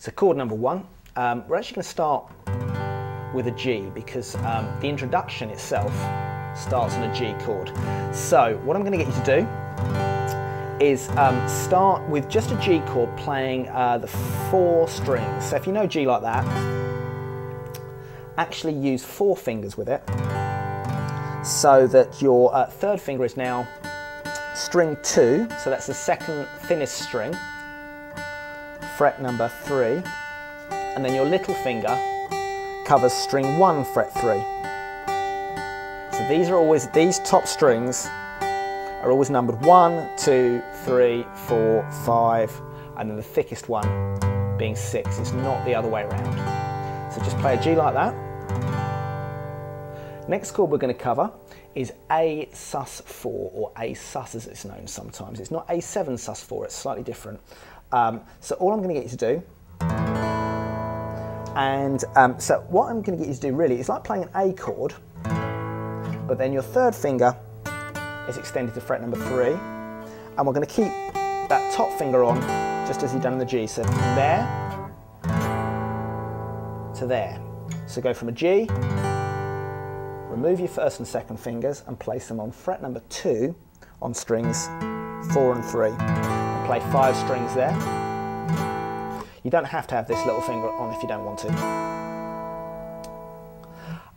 So chord number 1, we're actually going to start with a G because the introduction itself starts on a G chord. So what I'm going to get you to do is start with just a G chord playing the 4 strings. So if you know G like that, actually use 4 fingers with it so that your 3rd finger is now string 2, so that's the 2nd thinnest string, fret number 3, and then your little finger covers string 1, fret 3. So these top strings are always numbered 1, 2, 3, 4, 5, and then the thickest one being 6. It's not the other way around. So just play a G like that. Next chord we're going to cover is A sus4, or A sus as it's known sometimes. It's not A7 sus4, it's slightly different. So all I'm going to get you to do, so what I'm going to get you to do really is like playing an A chord, but then your 3rd finger is extended to fret number 3, and we're going to keep that top finger on just as you've done in the G. So from there to there. So go from a G, remove your 1st and 2nd fingers and place them on fret number 2 on strings 4 and 3. And play 5 strings there. You don't have to have this little finger on if you don't want to.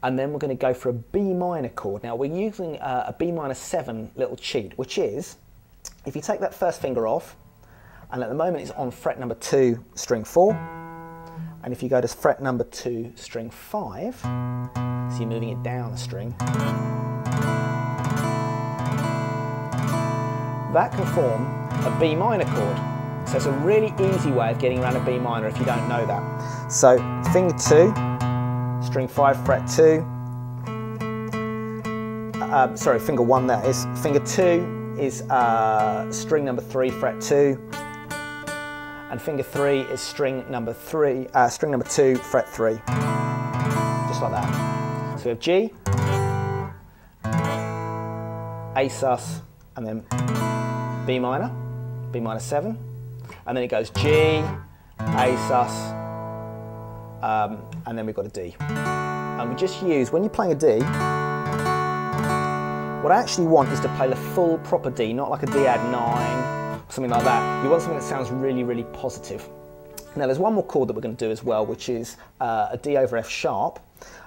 And then we're going to go for a B minor chord. Now we're using a B minor 7 little cheat, which is, if you take that 1st finger off, and at the moment it's on fret number 2, string 4, and if you go to fret number 2, string 5, so you're moving it down a string, that can form a B minor chord. So it's a really easy way of getting around a B minor if you don't know that. So finger 2, string 5, fret 2, sorry, finger 1 that is. Finger 2 is string number 3, fret 2, and finger 3 is string number 2, fret 3. Just like that. So we have G, A sus, and then B minor 7, and then it goes G, A sus, and then we've got a D. And we just use, when you're playing a D, what I actually want is to play the full proper D, not like a D add 9, something like that. You want something that sounds really, really positive. Now there's one more chord that we're going to do as well, which is a D over F sharp.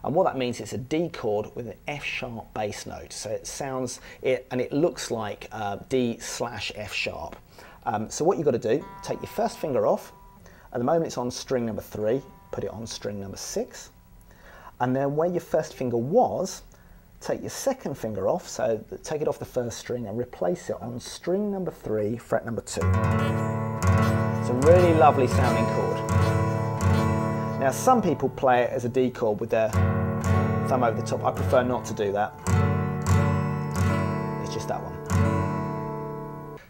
And what that means, it's a D chord with an F sharp bass note. So it sounds, and it looks like D/F sharp. So what you've got to do, take your 1st finger off. At the moment it's on string number 3, put it on string number 6. And then where your 1st finger was, take your 2nd finger off, so take it off the 1st string and replace it on string number 3, fret number 2. It's a really lovely sounding chord. Now some people play it as a D chord with their thumb over the top. I prefer not to do that. It's just that one.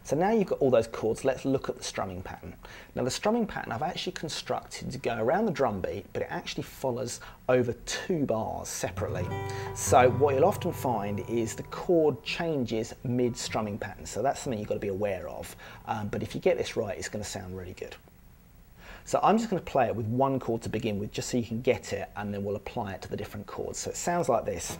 So now you've got all those chords, let's look at the strumming pattern. Now the strumming pattern I've actually constructed to go around the drum beat, but it actually follows over 2 bars separately. So what you'll often find is the chord changes mid-strumming pattern, so that's something you've got to be aware of. But if you get this right, it's going to sound really good. So I'm just going to play it with 1 chord to begin with, just so you can get it, and then we'll apply it to the different chords. So it sounds like this.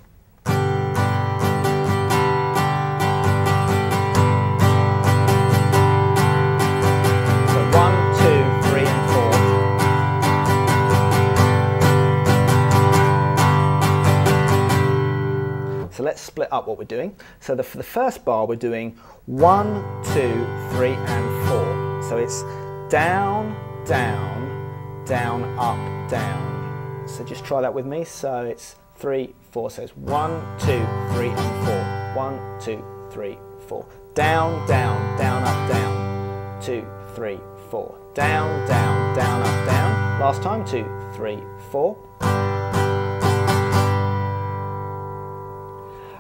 So let's split up what we're doing. So for the 1st bar we're doing 1, 2, 3 and 4. So it's down, down, down, up, down. So just try that with me. So it's 3, 4. So it's 1, 2, 3 and 4. 1, 2, 3, 4. Down, down, down, up, down. 2, 3, 4. Down, down, down, up, down. Last time, 2, 3, 4.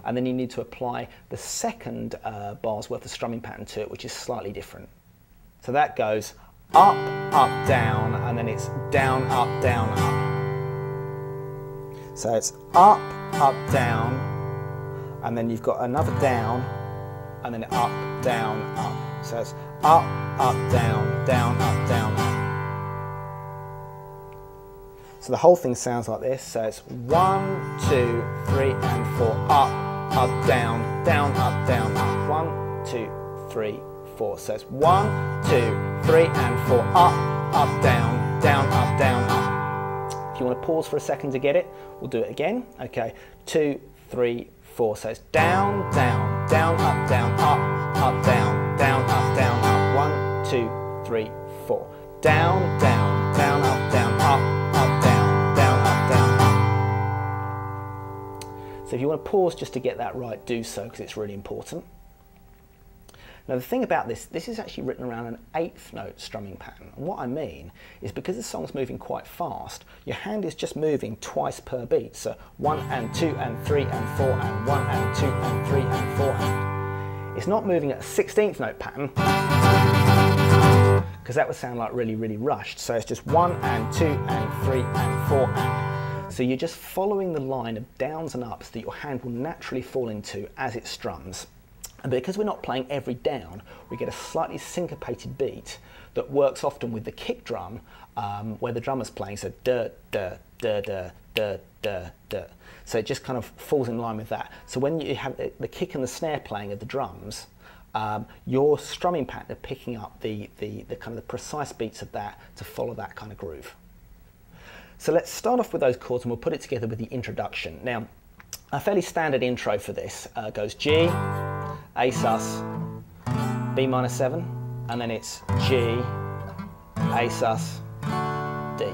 And then you need to apply the 2nd bar's worth of strumming pattern to it, which is slightly different. So that goes up, up, down, and then it's down, up, up. So it's up, up, down, and then you've got another down, and then up, down, up. So it's up, up, down, up, down, up. So the whole thing sounds like this. So it's 1, 2, 3 and 4, up, up, down, down, up, down, up. 1, 2, 3, 4. So it's 1, 2, 3 and 4, up, up, down, down, up, down, up. If you want to pause for a second to get it, we'll do it again. Okay, 2, 3, 4. So it's down, down, down, up, down, up, down, down, up, down, up. 1, 2, 3, 4. Down, down, down, up, down, up, down, down, up, down, up. So if you want to pause just to get that right, do so, because it's really important. Now the thing about this is actually written around an 8th note strumming pattern. And what I mean is because the song's moving quite fast, your hand is just moving twice per beat. So 1 and 2 and 3 and 4 and 1 and 2 and 3 and 4 and. It's not moving at a 16th note pattern, because that would sound like really, really rushed. So it's just 1 and 2 and 3 and 4 and. So you're just following the line of downs and ups that your hand will naturally fall into as it strums. And because we're not playing every down, we get a slightly syncopated beat that works often with the kick drum, where the drummer's playing, so da, da, da, da, da, da, da. So it just kind of falls in line with that. So when you have the kick and the snare playing of the drums, your strumming pattern are picking up the kind of the precise beats of that to follow that kind of groove. So let's start off with those chords and we'll put it together with the introduction. Now, a fairly standard intro for this goes G, A sus, B minor 7, and then it's G, A sus, D.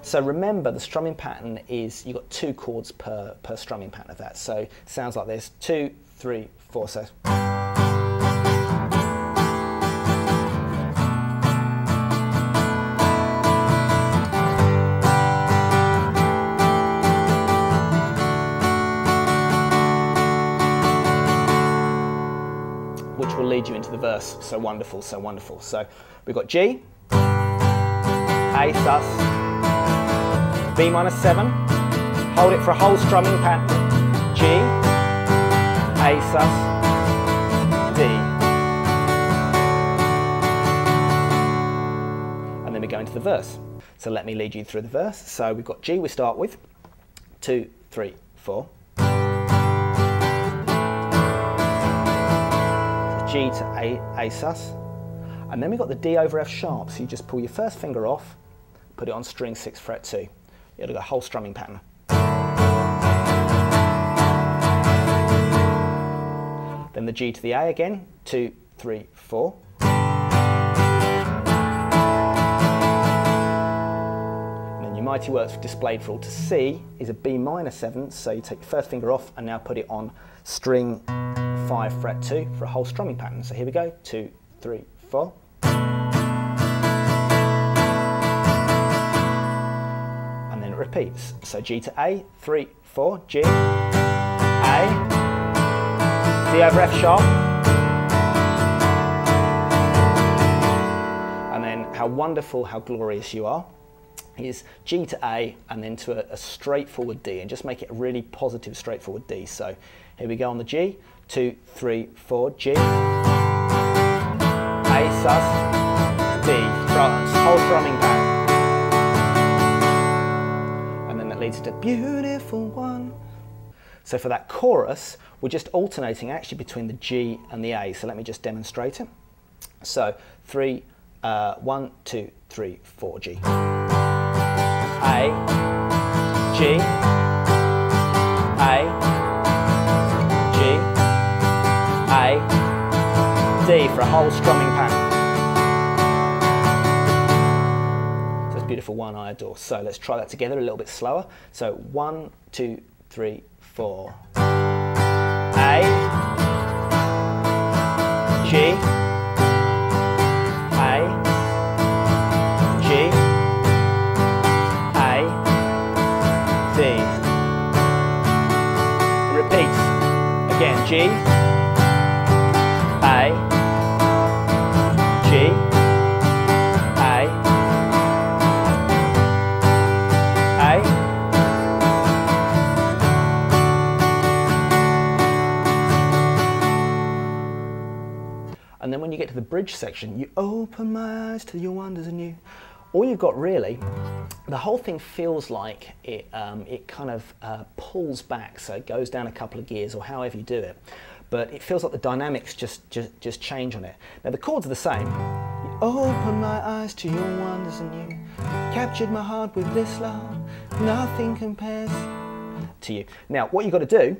So remember the strumming pattern is, you've got 2 chords per strumming pattern of that. So it sounds like this, 2, 3, 4, so. Which will lead you into the verse. So wonderful, so wonderful. So we've got G, A sus, B minor 7, hold it for a whole strumming pattern, G, A sus, D. And then we go into the verse. So let me lead you through the verse. So we've got G we start with, 2, 3, 4. G to A sus, and then we've got the D over F sharp, so you just pull your first finger off, put it on string 6 fret 2. You've got a whole strumming pattern. Then the G to the A again, 2, 3, 4. And then your mighty works displayed for all to C is a B minor 7, so you take your first finger off and now put it on string 5 fret 2 for a whole strumming pattern. So here we go, 2, 3, 4. And then it repeats. So G to A, 3, 4, G, A, D over F sharp. And then how wonderful, how glorious you are is G to A and then to a straightforward D, and just make it a really positive straightforward D. So here we go on the G, 2, 3, 4, G, A sus, D, whole strumming pattern. And then that leads to beautiful one. So for that chorus, we're just alternating actually between the G and the A. So let me just demonstrate it. So 1, 2, 3, 4, G. A, G, A, G, A, D for a whole strumming pattern. So it's beautiful one I adore. So let's try that together a little bit slower. So 1, 2, 3, 4. A, G, A, G, A, D. Repeats. Again, G, A, G, A, A. And then when you get to the bridge section, you open my eyes to your wonders anew. all you've got really, the whole thing feels like it kind of pulls back, so it goes down a couple of gears or however you do it. But it feels like the dynamics just change on it. Now the chords are the same. You opened my eyes to your wonders and you captured my heart with this love. Nothing compares to you. Now what you've got to do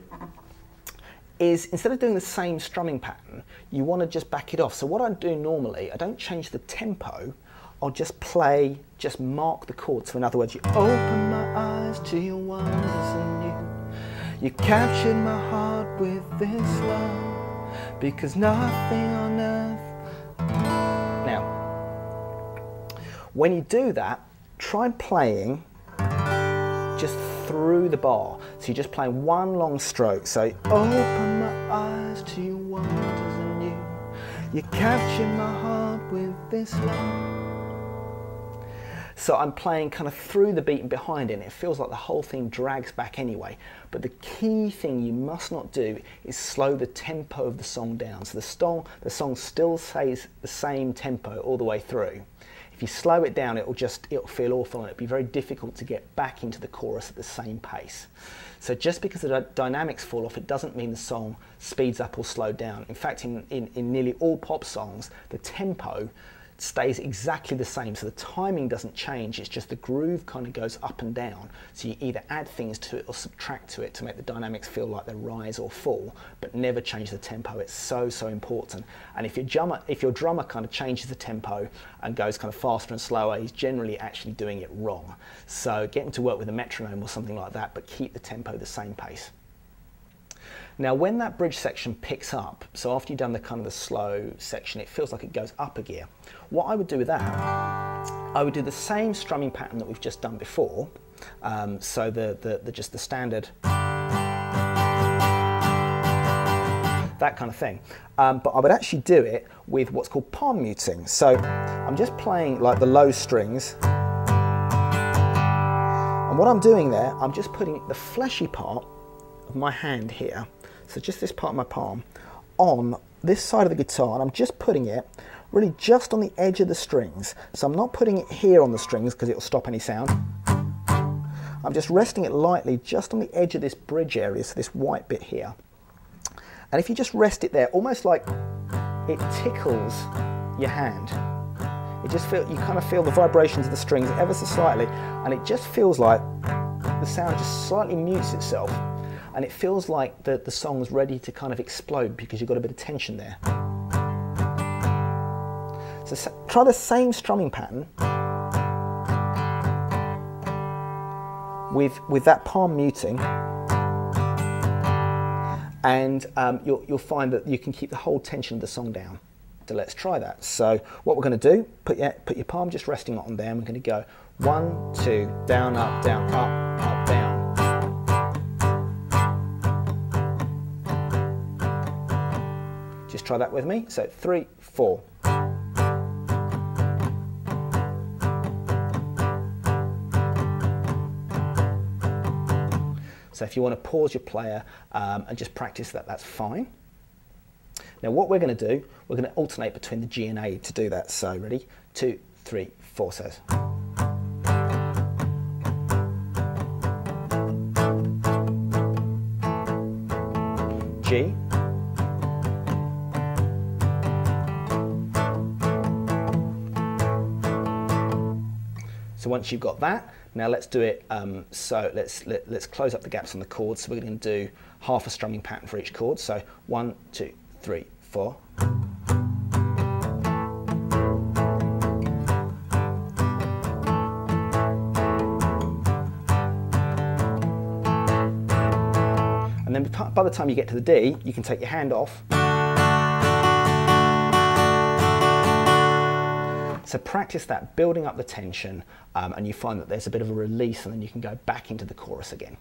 is, instead of doing the same strumming pattern, you want to just back it off. So what I do normally, I don't change the tempo, I'll just play, just mark the chord. So in other words, you open my eyes to your wonders and you captured my heart with this love, because nothing on earth. Now, when you do that, try playing just through the bar. So you're just playing one long stroke. So open my eyes to your wonders and you captured my heart with this love. So I'm playing kind of through the beat and behind it, and it feels like the whole thing drags back anyway. But the key thing you must not do is slow the tempo of the song down. So the song still stays the same tempo all the way through. If you slow it down, it'll feel awful, and it'll be very difficult to get back into the chorus at the same pace. So just because the dynamics fall off, it doesn't mean the song speeds up or slowed down. In fact, in nearly all pop songs, the tempo stays exactly the same, so the timing doesn't change, it's just the groove kind of goes up and down. So you either add things to it or subtract to it to make the dynamics feel like they rise or fall, but never change the tempo. It's so important. And if your drummer kind of changes the tempo and goes kind of faster and slower, he's generally actually doing it wrong. So get him to work with a metronome or something like that, but keep the tempo the same pace. Now when that bridge section picks up, so after you've done the kind of the slow section, it feels like it goes up a gear. What I would do with that, I would do the same strumming pattern that we've just done before, so just the standard, that kind of thing. But I would actually do it with what's called palm muting. So I'm just playing like the low strings, and what I'm doing there, I'm just putting the fleshy part of my hand here, so just this part of my palm, on this side of the guitar, and I'm just putting it really just on the edge of the strings. So I'm not putting it here on the strings because it'll stop any sound. I'm just resting it lightly just on the edge of this bridge area, so this white bit here. And if you just rest it there, almost like it tickles your hand. You kind of feel the vibrations of the strings ever so slightly, and it just feels like the sound just slightly mutes itself. And it feels like the song's ready to kind of explode because you've got a bit of tension there. So try the same strumming pattern with that palm muting, and you'll find that you can keep the whole tension of the song down. So let's try that. So what we're going to do, put your palm just resting on there, and we're going to go 1, 2, down, up, down, up, down. Just try that with me. So 3, 4. So if you want to pause your player and just practice that, that's fine. Now what we're going to do, we're going to alternate between the G and A to do that. So ready? 2, 3, 4 says. G. So once you've got that, now let's do it, so let's close up the gaps on the chords. So we're going to do half a strumming pattern for each chord. So 1, 2, 3, 4. And then by the time you get to the D, you can take your hand off. So practice that, building up the tension, and you find that there's a bit of a release, and then you can go back into the chorus again.